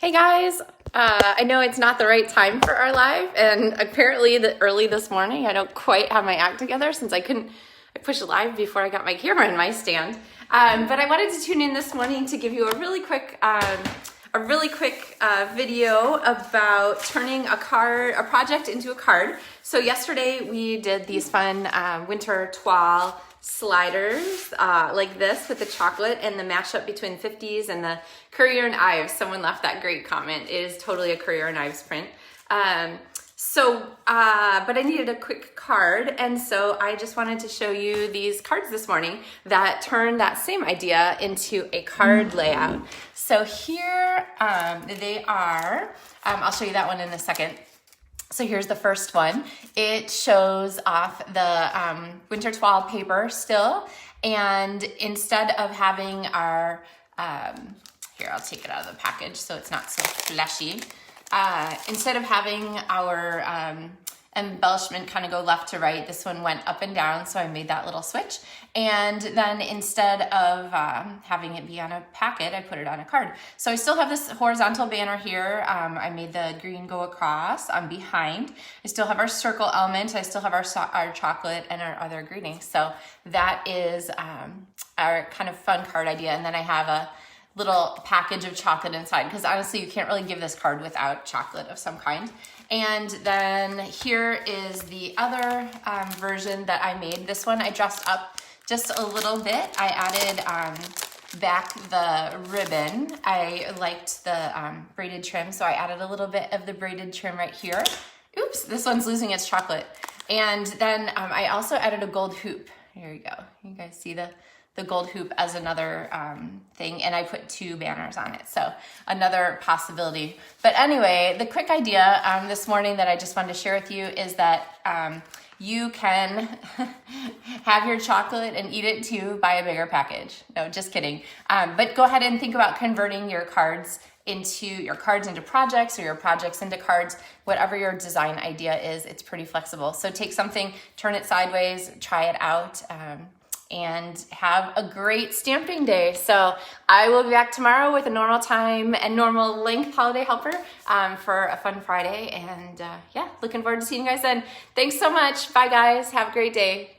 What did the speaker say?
Hey guys, I know it's not the right time for our live, and apparently early this morning I don't quite have my act together since I pushed live before I got my camera in my stand. But I wanted to tune in this morning to give you a really quick video about turning a project into a card. So yesterday we did these fun winter toile sliders like this with the chocolate and the mashup between 50s and the Currier and Ives. Someone left that great comment. It is totally a Currier and Ives print. But I needed a quick card, and so I just wanted to show you these cards this morning that turn that same idea into a card layout. So here they are. I'll show you that one in a second. So here's the first one. It shows off the winter toile paper still, and instead of having our, here, I'll take it out of the package so it's not so fleshy. Instead of having our embellishment kind of go left to right, this one went up and down, so I made that little switch. And then instead of having it be on a packet, I put it on a card. So I still have this horizontal banner here. I made the green go across on behind. I still have our circle element. I still have our chocolate and our other greetings. So that is our kind of fun card idea. And then I have a little package of chocolate inside, because honestly you can't really give this card without chocolate of some kind. And then here is the other version that I made. This one I dressed up just a little bit. I added back the ribbon. I liked the braided trim, so I added a little bit of the braided trim right here. Oops, this one's losing its chocolate. And then I also added a gold hoop. Here you go. You guys see the gold hoop as another thing, and I put 2 banners on it, so another possibility. But anyway, the quick idea this morning that I just wanted to share with you is that you can have your chocolate and eat it too, buy a bigger package. No, just kidding. But go ahead and think about converting your cards into projects, or your projects into cards. Whatever your design idea is, it's pretty flexible. So take something, turn it sideways, try it out, and have a great stamping day. So I will be back tomorrow with a normal time and normal length holiday helper for a fun Friday. And yeah, looking forward to seeing you guys then. Thanks so much. Bye guys. Have a great day.